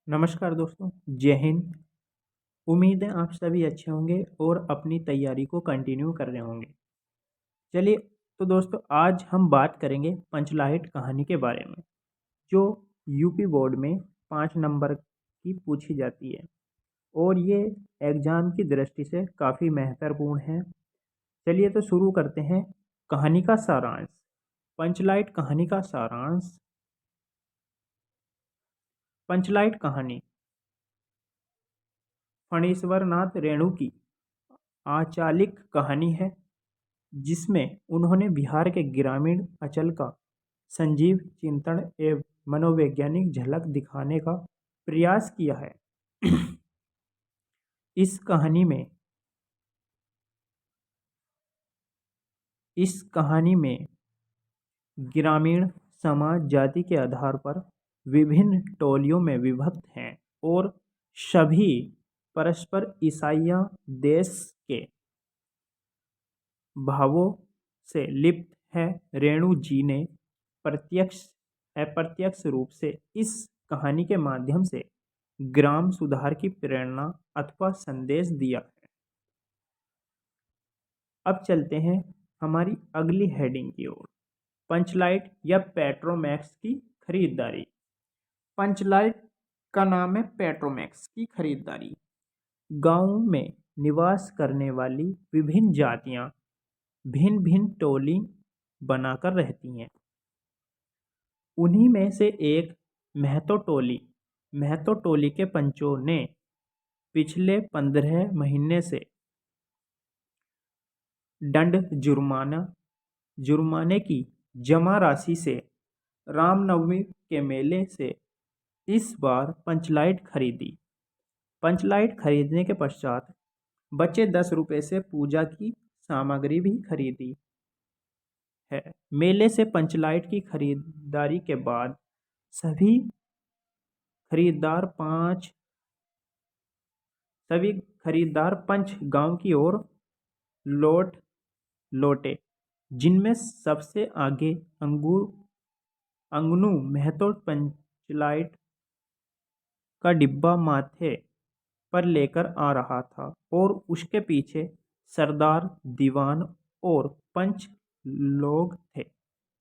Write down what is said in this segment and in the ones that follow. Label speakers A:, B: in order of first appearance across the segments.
A: नमस्कार दोस्तों, जय हिंद। उम्मीद है आप सभी अच्छे होंगे और अपनी तैयारी को कंटिन्यू कर रहे होंगे। चलिए, तो दोस्तों आज हम बात करेंगे पंचलाहिट कहानी के बारे में, जो यूपी बोर्ड में 5 नंबर की पूछी जाती है और ये एग्ज़ाम की दृष्टि से काफ़ी महत्वपूर्ण है। चलिए तो शुरू करते हैं कहानी का सारांश। पंचलाहिट कहानी का सारांश। पंचलाहिट कहानी फणीश्वर नाथ रेणु की आचालिक कहानी है, जिसमें उन्होंने बिहार के ग्रामीण अंचल का संजीव चिंतन एवं मनोवैज्ञानिक झलक दिखाने का प्रयास किया है। इस कहानी में इस कहानी में ग्रामीण समाज जाति के आधार पर विभिन्न टोलियों में विभक्त हैं और सभी परस्पर ईसाइया देश के भावों से लिप्त है। रेणु जी ने प्रत्यक्ष अप्रत्यक्ष रूप से इस कहानी के माध्यम से ग्राम सुधार की प्रेरणा अथवा संदेश दिया है। अब चलते हैं हमारी अगली हेडिंग की ओर, पंचलाइट या पेट्रोमैक्स की खरीदारी। पंचलाइट का नाम है पेट्रोमैक्स की खरीदारी। गांव में निवास करने वाली विभिन्न जातियां भिन्न भिन्न टोली बनाकर रहती हैं। उन्हीं में से एक महतो टोली के पंचों ने पिछले 15 महीने से दंड जुर्माने की जमा राशि से रामनवमी के मेले से इस बार पंचलाइट खरीदी। पंचलाइट खरीदने के पश्चात बचे 10 रुपये से पूजा की सामग्री भी खरीदी है। मेले से पंचलाइट की खरीदारी के बाद सभी खरीदार पंच गांव की ओर लौटे, जिनमें सबसे आगे अंगनू महतो पंचलाइट का डिब्बा माथे पर लेकर आ रहा था और उसके पीछे सरदार, दीवान और पंच लोग थे।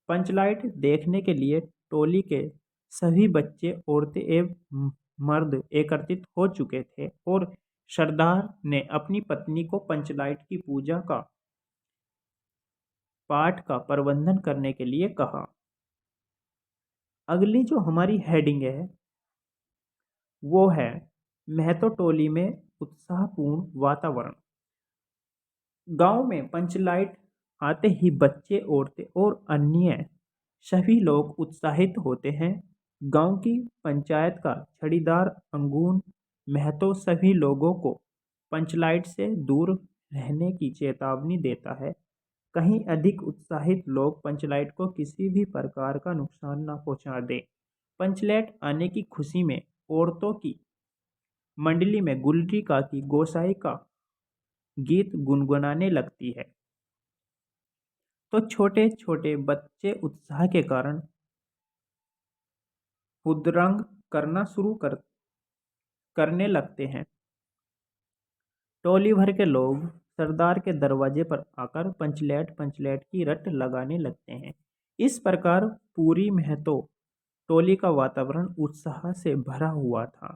A: पंचलाइट देखने के लिए टोली के सभी बच्चे, औरतें एवं मर्द एकत्रित हो चुके थे और सरदार ने अपनी पत्नी को पंचलाइट की पूजा का पाठ का प्रबंधन करने के लिए कहा। अगली जो हमारी हेडिंग है वो है महतो टोली में उत्साहपूर्ण वातावरण। गांव में पंचलाइट आते ही बच्चे, औरतें और अन्य सभी लोग उत्साहित होते हैं। गांव की पंचायत का छड़ीदार अंगून महतो सभी लोगों को पंचलाइट से दूर रहने की चेतावनी देता है। कहीं अधिक उत्साहित लोग पंचलाइट को किसी भी प्रकार का नुकसान न पहुंचा दें। पंचलाइट आने की खुशी में औरतों की मंडली में गुलरी काकी गोसाई का गीत गुनगुनाने लगती है, तो छोटे छोटे बच्चे उत्साह के कारण हुदरंग करना करने लगते हैं। टोली भर के लोग सरदार के दरवाजे पर आकर पंचलैट की रट लगाने लगते हैं। इस प्रकार पूरी महतो टोली का वातावरण उत्साह से भरा हुआ था।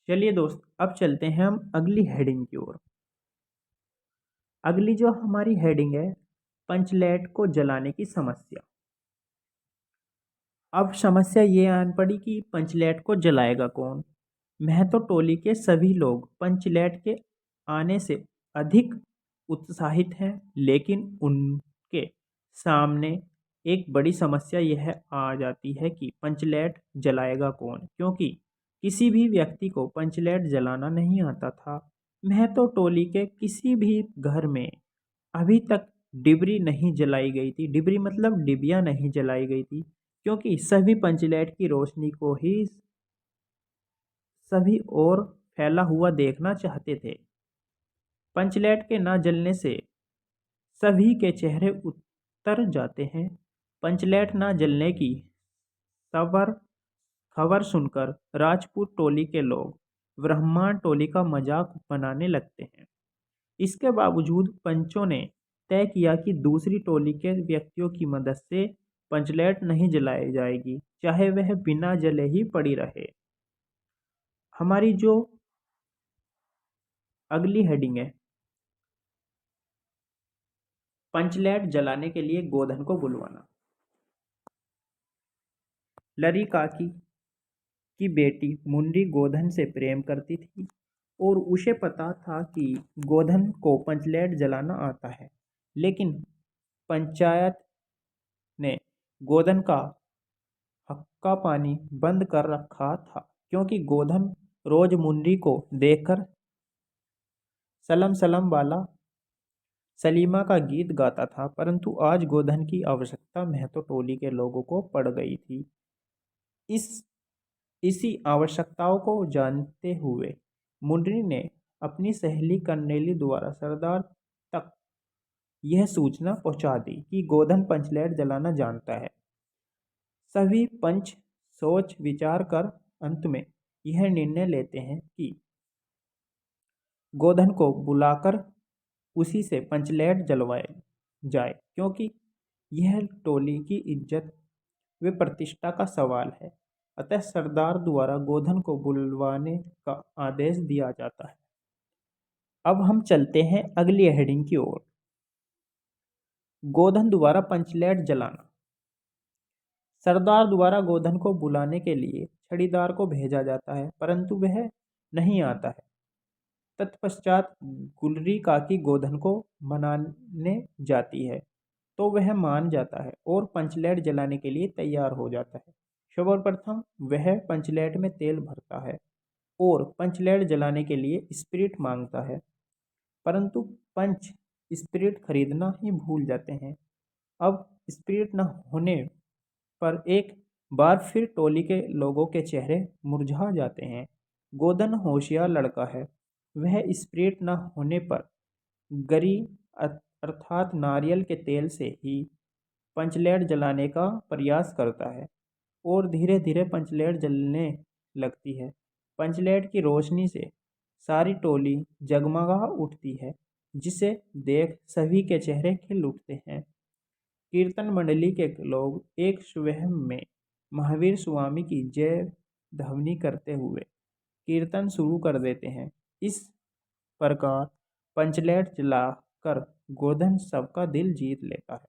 A: चलिए दोस्त, अब चलते हैं हम अगली हेडिंग की ओर। अगली जो हमारी हेडिंग है, पंचलैट को जलाने की समस्या। अब समस्या ये आन पड़ी कि पंचलैट को जलाएगा कौन। महतो टोली के सभी लोग पंचलैट के आने से अधिक उत्साहित हैं, लेकिन उनके सामने एक बड़ी समस्या यह आ जाती है कि पंचलैट जलाएगा कौन, क्योंकि किसी भी व्यक्ति को पंचलैट जलाना नहीं आता था। महतो टोली के किसी भी घर में अभी तक डिबरी नहीं जलाई गई थी। डिबरी मतलब डिबिया नहीं जलाई गई थी, क्योंकि सभी पंचलैट की रोशनी को ही सभी और फैला हुआ देखना चाहते थे। पंचलैट के न जलने से सभी के चेहरे उतर जाते हैं। पंचलैट न जलने की खबर सुनकर राजपूत टोली के लोग ब्राह्मण टोली का मजाक बनाने लगते हैं। इसके बावजूद पंचों ने तय किया कि दूसरी टोली के व्यक्तियों की मदद से पंचलेट नहीं जलाई जाएगी, चाहे वह बिना जले ही पड़ी रहे। हमारी जो अगली हेडिंग है, पंचलेट जलाने के लिए गोधन को बुलवाना। लरी काकी की बेटी मुंडी गोधन से प्रेम करती थी और उसे पता था कि गोधन को पंचलेट जलाना आता है, लेकिन पंचायत ने गोधन का हक्का पानी बंद कर रखा था, क्योंकि गोधन रोज मुंडी को देखकर सलम सलम वाला सलीमा का गीत गाता था। परंतु आज गोधन की आवश्यकता महतो टोली के लोगों को पड़ गई थी। इसी आवश्यकताओं को जानते हुए मुंडी ने अपनी सहेली कर्नेली द्वारा सरदार तक यह सूचना पहुंचा दी कि गोधन पंचलेट जलाना जानता है। सभी पंच सोच विचार कर अंत में यह निर्णय लेते हैं कि गोधन को बुलाकर उसी से पंचलेट जलवाए जाए, क्योंकि यह टोली की इज्जत व प्रतिष्ठा का सवाल है। अतः सरदार द्वारा गोधन को बुलवाने का आदेश दिया जाता है। अब हम चलते हैं अगली हेडिंग की ओर, गोधन द्वारा पंचलेट जलाना। सरदार द्वारा गोधन को बुलाने के लिए छड़ीदार को भेजा जाता है, परंतु वह नहीं आता है। तत्पश्चात गुलरी काकी गोधन को मनाने जाती है, तो वह मान जाता है और पंचलेट जलाने के लिए तैयार हो जाता है। सर्वप्रथम वह पंचलेट में तेल भरता है और पंचलेट जलाने के लिए स्पिरिट मांगता है, परंतु पंच स्पिरिट खरीदना ही भूल जाते हैं। अब स्पिरिट न होने पर एक बार फिर टोली के लोगों के चेहरे मुरझा जाते हैं। गोधन होशियार लड़का है, वह स्पिरिट न होने पर गरी अर्थात नारियल के तेल से ही पंचलेट जलाने का प्रयास करता है और धीरे धीरे पंचलेट जलने लगती है। पंचलेट की रोशनी से सारी टोली जगमगा उठती है, जिसे देख सभी के चेहरे खिल उठते हैं। कीर्तन मंडली के लोग एक स्वर में महावीर स्वामी की जय ध्वनि करते हुए कीर्तन शुरू कर देते हैं। इस प्रकार पंचलेट जलाकर गोधन सबका दिल जीत लेता है।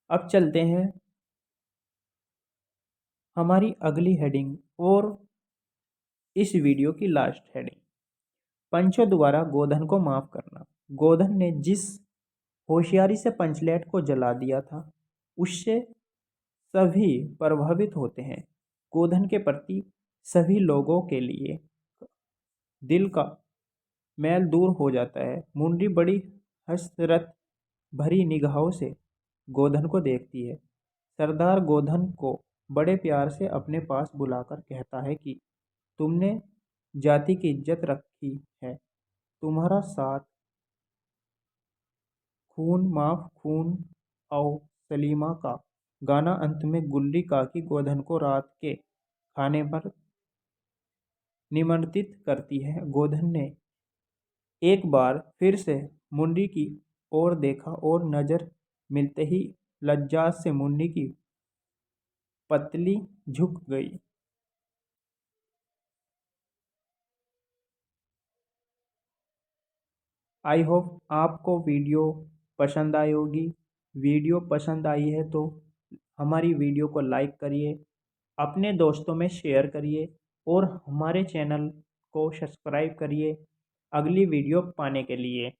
A: अब चलते हैं हमारी अगली हेडिंग और इस वीडियो की लास्ट हेडिंग, पंचों द्वारा गोधन को माफ करना। गोधन ने जिस होशियारी से पंचलेट को जला दिया था, उससे सभी प्रभावित होते हैं। गोधन के प्रति सभी लोगों के लिए दिल का मैल दूर हो जाता है। मुंडी बड़ी हसरत भरी निगाहों से गोधन को देखती है। सरदार गोधन को बड़े प्यार से अपने पास बुलाकर कहता है कि तुमने जाति की इज्जत रखी है, तुम्हारा साथ खून माफ खून आओ सलीमा का गाना अंत में गुल्ली काकी गोधन को रात के खाने पर निमंत्रित करती है। गोधन ने एक बार फिर से मुंडी की ओर देखा और नजर मिलते ही लज्जा से मुंडी की पतली झुक गई। आई होप आपको वीडियो पसंद आई होगी। वीडियो पसंद आई है तो हमारी वीडियो को लाइक करिए, अपने दोस्तों में शेयर करिए और हमारे चैनल को सब्सक्राइब करिए अगली वीडियो पाने के लिए।